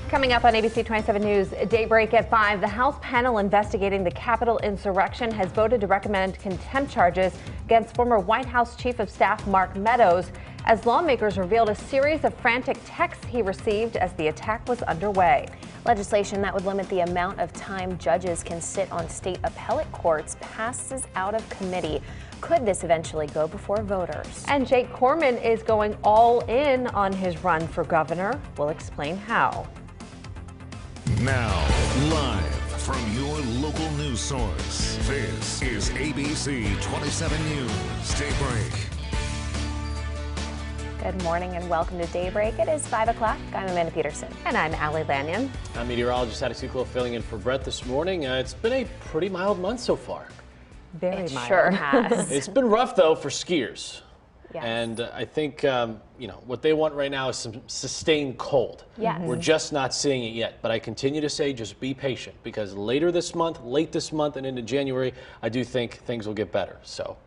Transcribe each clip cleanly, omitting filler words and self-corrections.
Coming up on ABC 27 News, Daybreak at 5, the House panel investigating the Capitol insurrection has voted to recommend contempt charges against former White House Chief of Staff Mark Meadows as lawmakers revealed a series of frantic texts he received as the attack was underway. Legislation that would limit the amount of time judges can sit on state appellate courts passes out of committee. Could this eventually go before voters? And Jake Corman is going all in on his run for governor. We'll explain how. Now, live from your local news source, this is ABC 27 News Daybreak. Good morning and welcome to Daybreak. It is 5 o'clock. I'm Amanda Peterson. And I'm Allie Lanyon. I'm meteorologist Hattie Suklo filling in for Brett this morning. It's been a pretty mild month so far. Very it mild. Sure has. It's been rough, though, for skiers. Yes. And I think, what they want right now is some sustained cold. Yes. We're just not seeing it yet. But I continue to say just be patient because late this month, and into January, I do think things will get better. So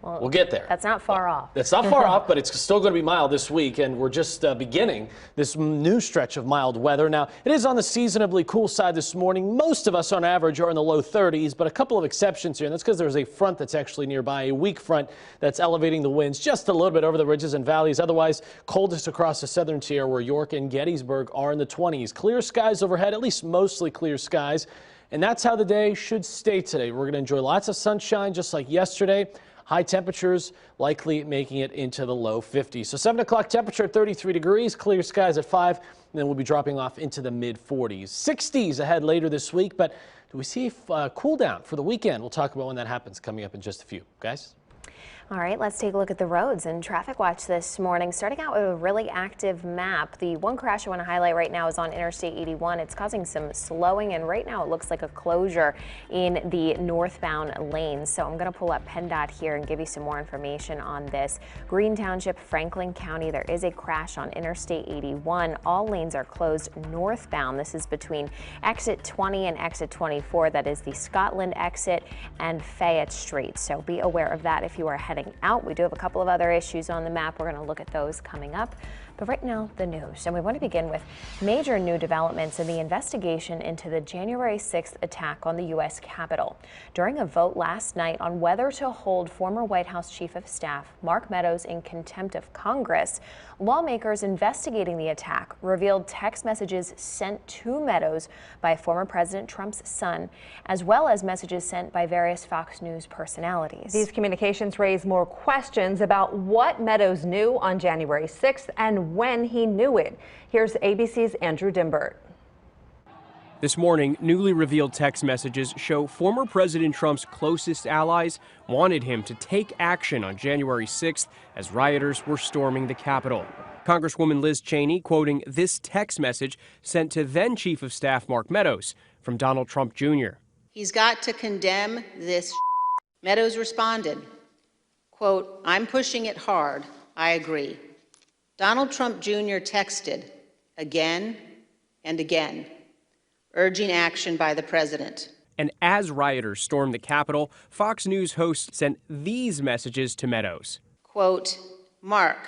we'll get there. That's not far off. That's not far off, but it's still going to be mild this week, and we're just beginning this new stretch of mild weather. Now, it is on the seasonably cool side this morning. Most of us, on average, are in the low 30s, but a couple of exceptions here, and that's because there's a front that's actually nearby, a weak front that's elevating the winds just a little bit over the ridges and valleys. Otherwise, coldest across the southern tier, where York and Gettysburg are in the 20s. Clear skies overhead, at least mostly clear skies, and that's how the day should stay today. We're going to enjoy lots of sunshine, just like yesterday. High temperatures likely making it into the low 50s. So 7 o'clock temperature, 33 degrees, clear skies at 5, and then we'll be dropping off into the mid 40s. 60s ahead later this week, but do we see a cool down for the weekend? We'll talk about when that happens coming up in just a few. Guys? All right, let's take a look at the roads and traffic watch this morning. Starting out with a really active map. The one crash I want to highlight right now is on Interstate 81. It's causing some slowing, and right now it looks like a closure in the northbound lanes. So I'm going to pull up PennDOT here and give you some more information on this. Greene Township, Franklin County, there is a crash on Interstate 81. All lanes are closed northbound. This is between exit 20 and exit 24. That is the Scotland exit and Fayette Street. So be aware of that if you are heading out. We do have a couple of other issues on the map. We're going to look at those coming up. But right now, the news. And we want to begin with major new developments in the investigation into the January 6th attack on the U.S. Capitol. During a vote last night on whether to hold former White House Chief of Staff Mark Meadows in contempt of Congress, lawmakers investigating the attack revealed text messages sent to Meadows by former President Trump's son, as well as messages sent by various Fox News personalities. These communications raise more questions about what Meadows knew on January 6th and when he knew it. Here's ABC's Andrew Dimbert. This morning, newly revealed text messages show former President Trump's closest allies wanted him to take action on January 6th as rioters were storming the Capitol. Congresswoman Liz Cheney quoting this text message sent to then Chief of Staff Mark Meadows from Donald Trump Jr. He's got to condemn this. Meadows responded, quote, "I'm pushing it hard. I agree." Donald Trump Jr. texted again and again, urging action by the president. And as rioters stormed the Capitol, Fox News hosts sent these messages to Meadows. Quote, "Mark,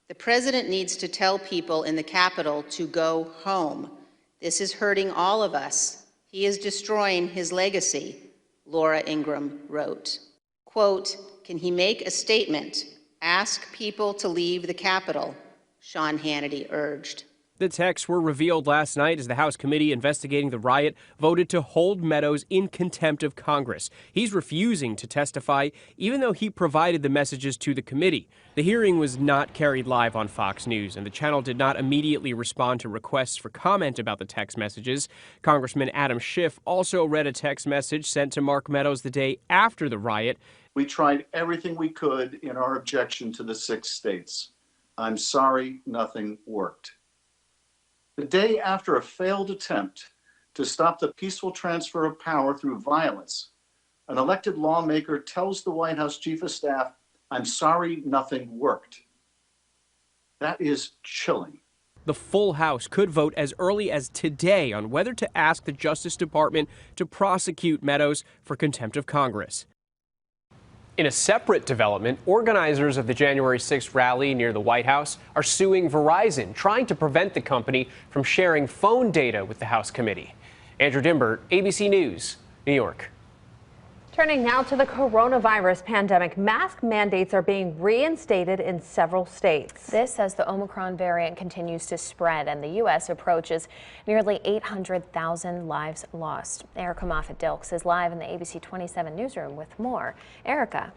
the president needs to tell people in the Capitol to go home. This is hurting all of us. He is destroying his legacy," Laura Ingraham wrote. Quote, "Can he make a statement? Ask people to leave the Capitol," Sean Hannity urged. The texts were revealed last night as the House committee investigating the riot voted to hold Meadows in contempt of Congress. He's refusing to testify, even though he provided the messages to the committee. The hearing was not carried live on Fox News, and the channel did not immediately respond to requests for comment about the text messages. Congressman Adam Schiff also read a text message sent to Mark Meadows the day after the riot. "We tried everything we could in our objection to the 6 states. I'm sorry nothing worked." The day after a failed attempt to stop the peaceful transfer of power through violence, an elected lawmaker tells the White House Chief of Staff, "I'm sorry nothing worked." That is chilling. The full House could vote as early as today on whether to ask the Justice Department to prosecute Meadows for contempt of Congress. In a separate development, organizers of the January 6th rally near the White House are suing Verizon, trying to prevent the company from sharing phone data with the House committee. Andrew Dimbert, ABC News, New York. Turning now to the coronavirus pandemic, mask mandates are being reinstated in several states. This as the Omicron variant continues to spread and the U.S. approaches nearly 800,000 lives lost. Erica Moffett-Dilks is live in the ABC 27 newsroom with more. Erica.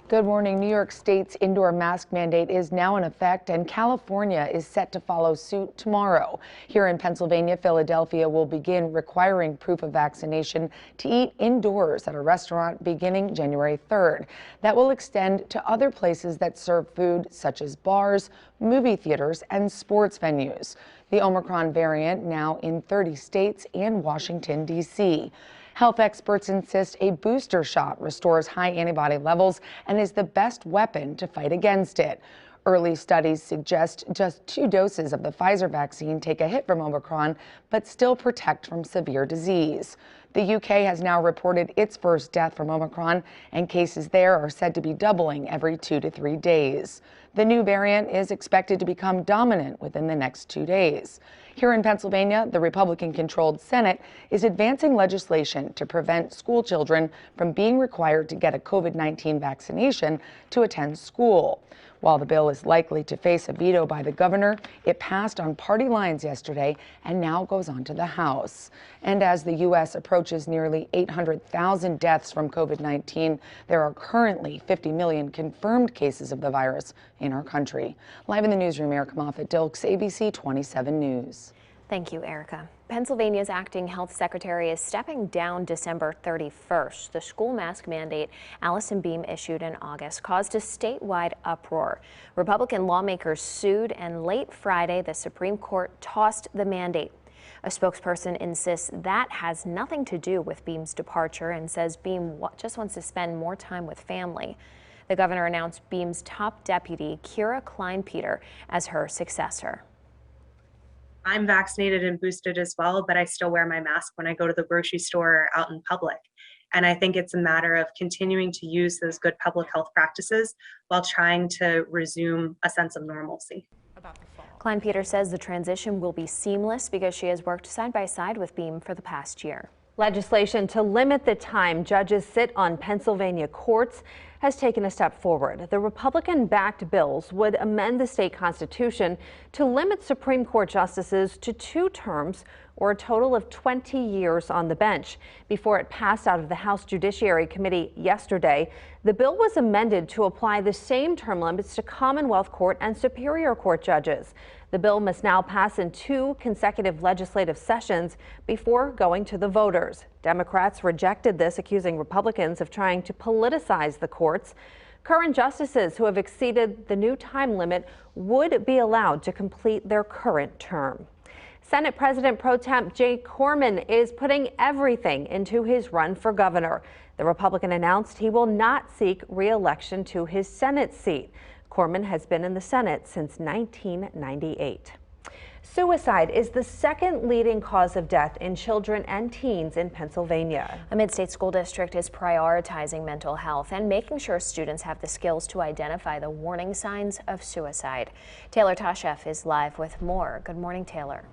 Good morning. New York State's indoor mask mandate is now in effect, and California is set to follow suit tomorrow. Here in Pennsylvania, Philadelphia will begin requiring proof of vaccination to eat indoors at a restaurant beginning January 3rd. That will extend to other places that serve food, such as bars, movie theaters, and sports venues. The Omicron variant now in 30 states and Washington, D.C. Health experts insist a booster shot restores high antibody levels and is the best weapon to fight against it. Early studies suggest just 2 doses of the Pfizer vaccine take a hit from Omicron, but still protect from severe disease. The UK has now reported its first death from Omicron, and cases there are said to be doubling every 2 to 3 days. The new variant is expected to become dominant within the next 2 days. Here in Pennsylvania, the Republican-controlled Senate is advancing legislation to prevent school children from being required to get a COVID-19 vaccination to attend school. While the bill is likely to face a veto by the governor, it passed on party lines yesterday and now goes on to the House. And as the U.S. approaches nearly 800,000 deaths from COVID-19, there are currently 50 million confirmed cases of the virus in our country. Live in the newsroom, Erica Moffett-Dilks, ABC 27 News. Thank you, Erica. Pennsylvania's acting health secretary is stepping down December 31st. The school mask mandate Allison Beam issued in August caused a statewide uproar. Republican lawmakers sued, and late Friday, the Supreme Court tossed the mandate. A spokesperson insists that has nothing to do with Beam's departure and says Beam just wants to spend more time with family. The governor announced Beam's top deputy, Kira Kleinpeter, as her successor. I'm vaccinated and boosted as well, but I still wear my mask when I go to the grocery store or out in public. And I think it's a matter of continuing to use those good public health practices while trying to resume a sense of normalcy. Kleinpeter says the transition will be seamless because she has worked side by side with Beam for the past year. Legislation to limit the time judges sit on Pennsylvania courts has taken a step forward. The Republican-backed bills would amend the state constitution to limit Supreme Court justices to 2 terms or a total of 20 years on the bench. Before it passed out of the House Judiciary Committee yesterday, the bill was amended to apply the same term limits to Commonwealth Court and Superior Court judges. The bill must now pass in 2 consecutive legislative sessions before going to the voters. Democrats rejected this, accusing Republicans of trying to politicize the courts. Current justices who have exceeded the new time limit would be allowed to complete their current term. Senate President Pro Tem Jay Corman is putting everything into his run for governor. The Republican announced he will not seek re-election to his Senate seat. Corman has been in the Senate since 1998. Suicide is the second leading cause of death in children and teens in Pennsylvania. A mid-state school district is prioritizing mental health and making sure students have the skills to identify the warning signs of suicide. Taylor Tashef is live with more. Good morning, Taylor.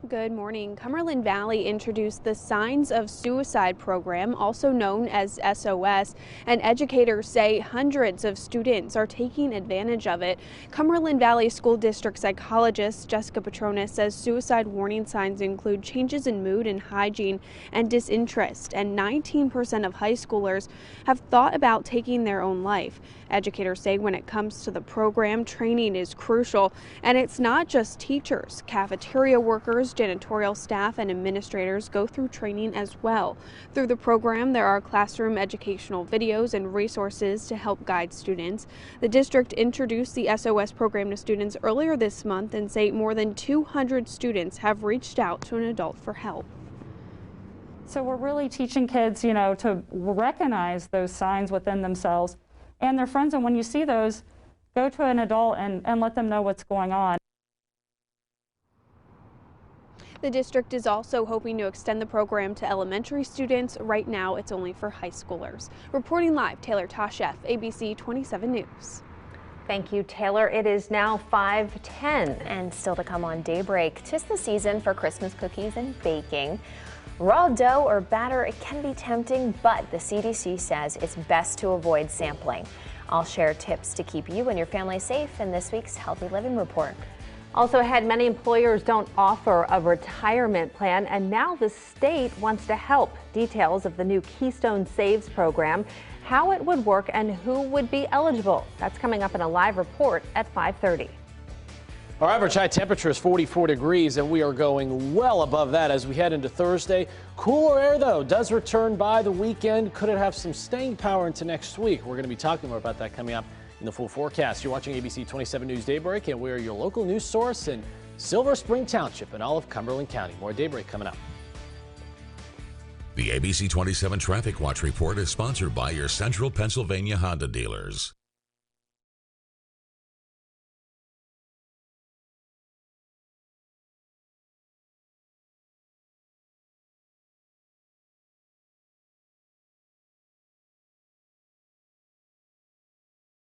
Good morning. Cumberland Valley introduced the Signs of Suicide program, also known as SOS, and educators say hundreds of students are taking advantage of it. Cumberland Valley School District psychologist Jessica Petronas says suicide warning signs include changes in mood and hygiene and disinterest, and 19% of high schoolers have thought about taking their own life. Educators say when it comes to the program, training is crucial, and it's not just teachers. Cafeteria workers, janitorial staff, and administrators go through training as well. Through the program, there are classroom educational videos and resources to help guide students. The district introduced the SOS program to students earlier this month and say more than 200 students have reached out to an adult for help. So we're really teaching kids, to recognize those signs within themselves and their friends, and when you see those, go to an adult and let them know what's going on. The district is also hoping to extend the program to elementary students. Right now, it's only for high schoolers. Reporting live, Taylor Toshef, ABC 27 News. Thank you, Taylor. It is now 5:10. And still to come on Daybreak, 'tis the season for Christmas cookies and baking. Raw dough or batter, it can be tempting, but the CDC says it's best to avoid sampling. I'll share tips to keep you and your family safe in this week's Healthy Living Report. Also ahead, many employers don't offer a retirement plan, and now the state wants to help. Details of the new Keystone Saves program, how it would work, and who would be eligible. That's coming up in a live report at 5:30. Our average high temperature is 44 degrees, and we are going well above that as we head into Thursday. Cooler air, though, does return by the weekend. Could it have some staying power into next week? We're going to be talking more about that coming up in the full forecast. You're watching ABC 27 News Daybreak, and we're your local news source in Silver Spring Township in all of Cumberland County. More Daybreak coming up. The ABC 27 Traffic Watch Report is sponsored by your Central Pennsylvania Honda dealers.